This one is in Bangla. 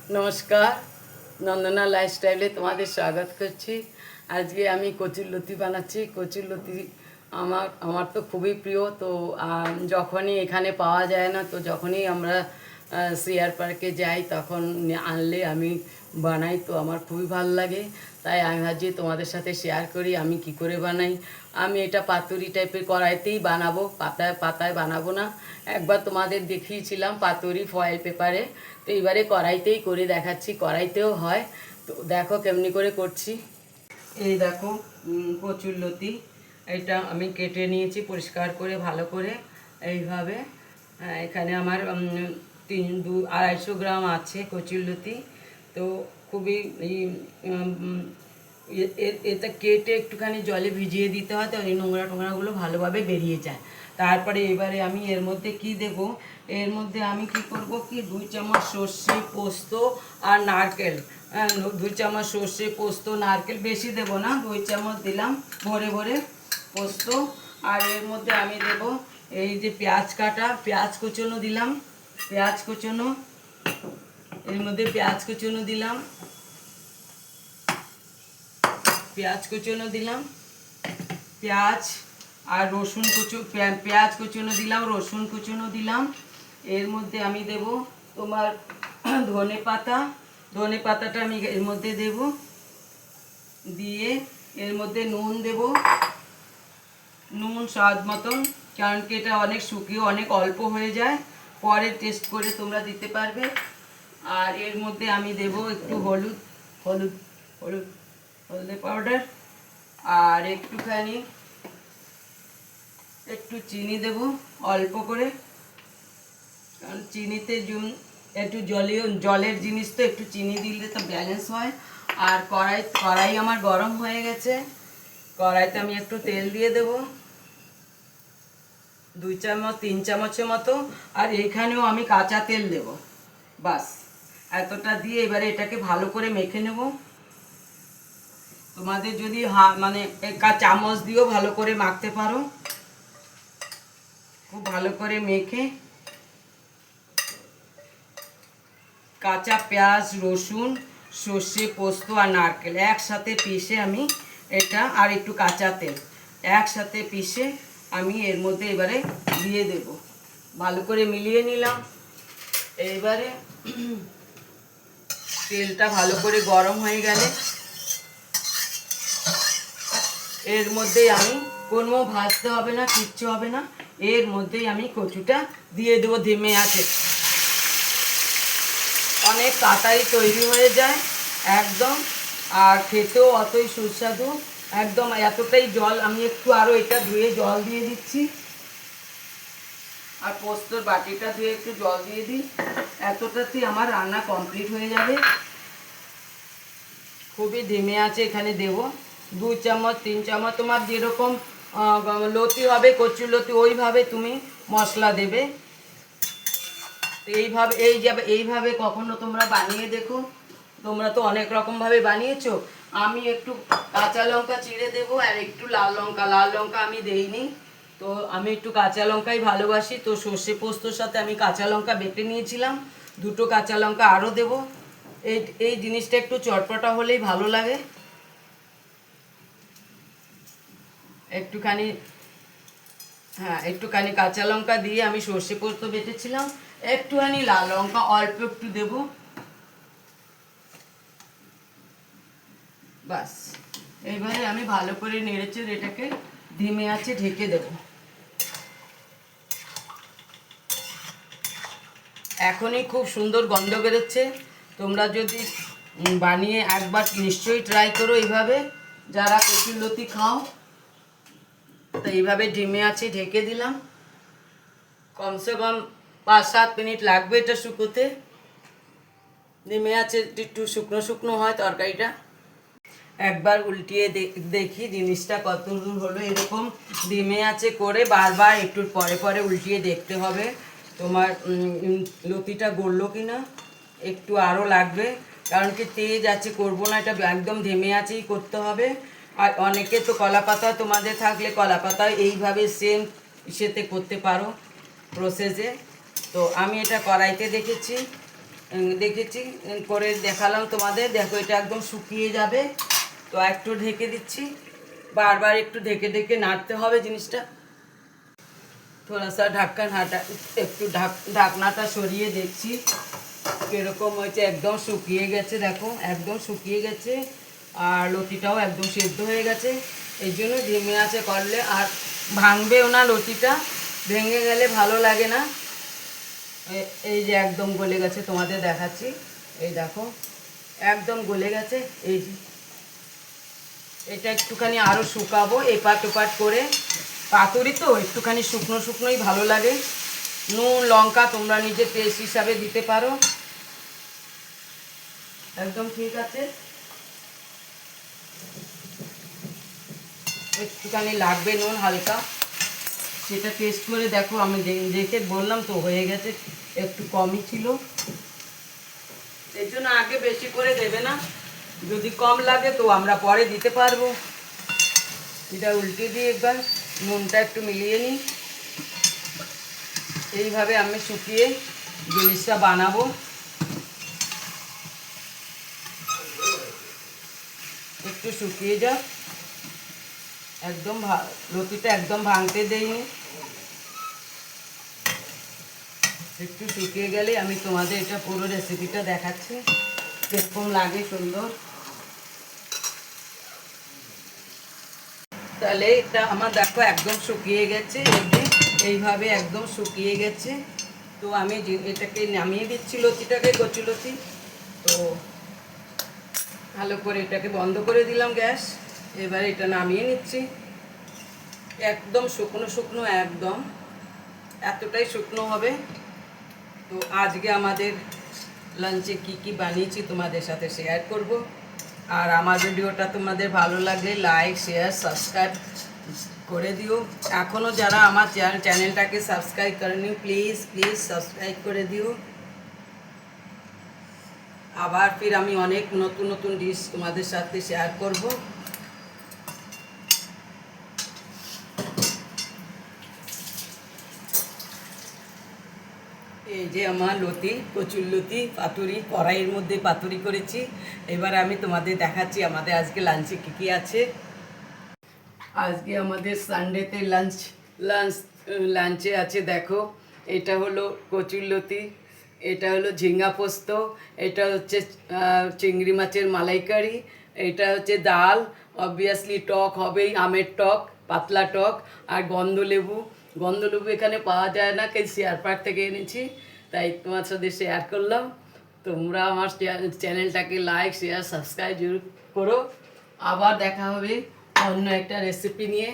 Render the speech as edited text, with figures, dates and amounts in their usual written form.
নমস্কার, নন্দনা লাইফস্টাইলে তোমাদের স্বাগত করছি। আজকে আমি কচুরলতি বানাচ্ছি। কচুরলতি আমার তো খুবই প্রিয়। তো যখনই এখানে পাওয়া যায় না, তো যখনই আমরা সিআর পার্কে যাই তখন আনলে আমি বানাই। তো আমার খুবই ভালো লাগে, তাই আমি ভাবছি তোমাদের সাথে শেয়ার করি আমি কি করে বানাই। আমি এটা পাতুরি টাইপের কড়াইতেই বানাবো, পাতায় পাতায় বানাবো না। একবার তোমাদের দেখিয়েছিলাম পাতুরি ফয়েল পেপারে, তো এবারে কড়াইতেই করে দেখাচ্ছি। কড়াইতেও হয়, তো দেখো কেমনি করে করছি। এই দেখো কচুরলতি, এটা আমি কেটে নিয়েছি পরিষ্কার করে ভালো করে এইভাবে। এখানে আমার 250 গ্রাম আছে কচুরলতি। তো খুবই এটা কেটে একটুখানি জলে ভিজিয়ে দিতে হয়, তো এই নোংরা টোংরাগুলো ভালোভাবে বেরিয়ে যায়। তারপরে এবারে আমি এর মধ্যে কি দেব, এর মধ্যে আমি কি করব কি 2 চামচ সর্ষে পোস্ত আর নারকেল, 2 চামচ সর্ষে পোস্ত নারকেল, বেশি দেব না, 2 চামচ দিলাম ভরে ভরে পোস্ত। আর এর মধ্যে আমি দেব এই যে পেঁয়াজ কাটা, পেঁয়াজ কুচনো দিলাম, পেঁয়াজ কুচনো, এর মধ্যে পেঁয়াজ কুচনো দিলাম, পেঁয়াজ কুচনো দিলাম, পেঁয়াজ আর রসুন পেঁয়াজ কুচনো দিলাম, রসুন কুচনো দিলাম। এর মধ্যে আমি দেব তোমার ধনে পাতা, ধনে পাতাটা আমি এর মধ্যে দেব, দিয়ে এর মধ্যে নুন দেব, নুন স্বাদ মতন, কারণ কি এটা অনেক শুকিয়ে অনেক অল্প হয়ে যায়, পরে টেস্ট করে তোমরা দিতে পারবে। আর এর মধ্যে আমি দেব একটু হলুদ, হলুদ হলুদ হলদে পাউডার, আর একটুখানি একটু চিনি দেব অল্প করে, কারণ চিনিতে একটু জলের জিনিস তো একটু চিনি দিলে তো ব্যালেন্স হয়। আর কড়াই আমার গরম হয়ে গেছে, কড়াইতে আমি একটু তেল দিয়ে দেব, 2 চামচ 3 চামচের মতো। আর এইখানেও আমি কাঁচা তেল দেব, বাস এতটা দিয়ে এবারে এটাকে ভালো করে মেখে নেব। তোমাদের যদি মানে চামচ দিয়েও ভালো করে মাখতে পারো। খুব ভালো করে মেখে কাঁচা পেঁয়াজ, রসুন, সর্ষে পোস্ত আর নারকেল একসাথে পিষে আমি এটা, আর একটু কাঁচা তেল একসাথে পিষে আমি এর মধ্যে এবারে দিয়ে দেব। ভালো করে মিলিয়ে নিলাম। এইবারে তেলটা ভালো করে গরম হয়ে গেলে এর মধ্যেই আমি কোনো ভাজতে হবে না, কিচ্ছু হবে না, এর মধ্যেই আমি কচুটা দিয়ে দেবো ধিমে আছে। অনেক তাড়াতাড়ি তৈরি হয়ে যায় একদম, আর খেতেও অতই সুস্বাদু একদম। এতটাই জল আমি একটু আরও এটা ধুয়ে জল দিয়ে দিচ্ছি, আর পোস্তর বাটিটা ধুয়ে একটু জল দিয়ে দিই, এতটাতেই আমার রান্না কমপ্লিট হয়ে যাবে। খুবই ধিমে আছে এখানে দেব 2 চামচ 3 চামচ, তোমার যেরকম লতি হবে কচুরলতি ওইভাবে তুমি মশলা দেবে। এইভাবে কখনো তোমরা বানিয়ে দেখো, তোমরা তো অনেক রকমভাবে বানিয়েছো। আমি একটু কাঁচা লঙ্কা চিড়ে দেবো, আর একটু লাল লঙ্কা আমি দেইনি, তো আমি একটু কাঁচা লঙ্কাই ভালোবাসি। তো সর্ষে পোস্তর সাথে আমি কাঁচা লঙ্কা বেটে নিয়েছিলাম, 2টো কাঁচা লঙ্কা আরও দেবো। এই জিনিসটা একটু চটপটা হলেই ভালো লাগে। একটুখানি, হ্যাঁ একটুখানি কাঁচা লঙ্কা দিয়ে আমি সর্ষে পোস্ত বেটেছিলাম, একটুখানি লাল লঙ্কা অল্প একটু দেব, বাস। এইবারে আমি ভালো করে নেড়েচেড়ে এটাকে ধিমে আছে ঢেকে দেব। এখনই খুব সুন্দর গন্ধ বেরোচ্ছে। তোমরা যদি বানিয়ে একবার নিশ্চয়ই ট্রাই করো এইভাবে, যারা কচুরলতি খাও। তো এইভাবে ধিমে আছে ঢেকে দিলাম, কমসে কম 5-7 মিনিট লাগবে এটা শুকোতে। ধিমে আছে একটু শুকনো শুকনো হয় তরকারিটা। একবার উল্টিয়ে দেখি জিনিসটা কত দূর হলো। এরকম ধিমে আছে করে বারবার একটু পরে পরে উল্টিয়ে দেখতে হবে তোমার লতিটা গললো কি না। একটু আরও লাগবে, কারণ কি তেজ আছে করবো না, এটা একদম ধিমে আছেই করতে হবে। আর অনেকে তো কলা পাতা, তোমাদের থাকলে কলা পাতা এইভাবে সেম ইসেতে করতে পারো প্রসেসে। তো আমি এটা কড়াইতে দেখেছি, দেখেছি, করে দেখালাম তোমাদের। দেখো এটা একদম শুকিয়ে যাবে। তো একটু ঢেকে দিচ্ছি, বারবার একটু ঢেকে ঢেকে নাড়তে হবে জিনিসটা। থোড়া সা ঢাক্কান হাটা, একটু ঢাকনাটা সরিয়ে দেখছি কীরকম হয়েছে। একদম শুকিয়ে গেছে, দেখো একদম শুকিয়ে গেছে। আর লতিটাও একদম সেদ্ধ হয়ে গেছে। এই জন্য ধিমে আঁচে করলে আর ভাঙবেও না লতিটা, ভেঙে গেলে ভালো লাগে না। এই যে একদম গলে গেছে, তোমাদের দেখাচ্ছি। এই দেখো একদম গলে গেছে। এই যে এটা একটুখানি আরও শুকাবো এপাট ওপাট করে। পাতুরি তো একটুখানি শুকনো শুকনোই ভালো লাগে। নুন লঙ্কা তোমরা নিজের টেস্ট হিসাবে দিতে পারো। একদম ঠিক আছে, একটুখানি লাগবে নুন হালকা, সেটা টেস্ট করে দেখো। আমি দেখে বললাম তো হয়ে গেছে, একটু কমই ছিল। এই জন্য আগে বেশি করে দেবে না, যদি কম লাগে তো আমরা পরে দিতে পারবো। এটা উল্টে দিয়ে একবার নুনটা একটু মিলিয়ে নিই। এইভাবে আমি শুকিয়ে জিনিসটা বানাবো। একটু শুকিয়ে যাক, একদম লতিটা একদম ভাঙতে দেইনি। একটু শুকিয়ে গেলে আমি তোমাদের এটা পুরো রেসিপিটা দেখাচ্ছি কিরকম লাগে সুন্দর। তাহলে এটা আমার দেখো একদম শুকিয়ে গেছে, এইভাবে একদম শুকিয়ে গেছে। তো আমি এটাকে নামিয়ে দিচ্ছি, লতিটাকে, কচি লতি। তো ভালো করে এটাকে বন্ধ করে দিলাম গ্যাস। এবার এটা নামিয়ে নিচ্ছি। একদম শুকনো শুকনো, একদম এতটাই শুকনো হবে। তো আজকে আমাদের লাঞ্চে কি কি বানিয়েছি তোমাদের সাথে শেয়ার করব। আর আমার ভিডিওটা তোমাদের ভালো লাগলে লাইক শেয়ার সাবস্ক্রাইব করে দিও। এখনও যারা আমার চ্যানেলটাকে সাবস্ক্রাইব করেনি প্লিজ প্লিজ সাবস্ক্রাইব করে দিও। আবার ফির আমি অনেক নতুন নতুন ডিশ তোমাদের সাথে শেয়ার করব। এই যে আমার লতি, কচুর লতি পাতুরি, কড়াইয়ের মধ্যে পাতুরি করেছি। এবার আমি তোমাদের দেখাচ্ছি আমাদের আজকে লাঞ্চে কী কী আছে। আজকে আমাদের সানডেতে লাঞ্চে আছে দেখো। এটা হলো কচুর লতি, এটা হলো ঝিঙ্গা পোস্ত, এটা হচ্ছে চিংড়ি মাছের মালাইকারি, এটা হচ্ছে ডাল, অবভিয়াসলি টক হবেই, আমের টক, পাতলা টক, আর গন্ধলেবু। গন্ধলেবু এখানে পাওয়া যায় না, কে শেয়ার পার্ক থেকে এনেছি, তাই তোমার সাথে শেয়ার করলাম। তোমরা আমার চ্যানেলটাকে লাইক শেয়ার সাবস্ক্রাইব জরুর করো। আবার দেখা হবে অন্য একটা রেসিপি নিয়ে।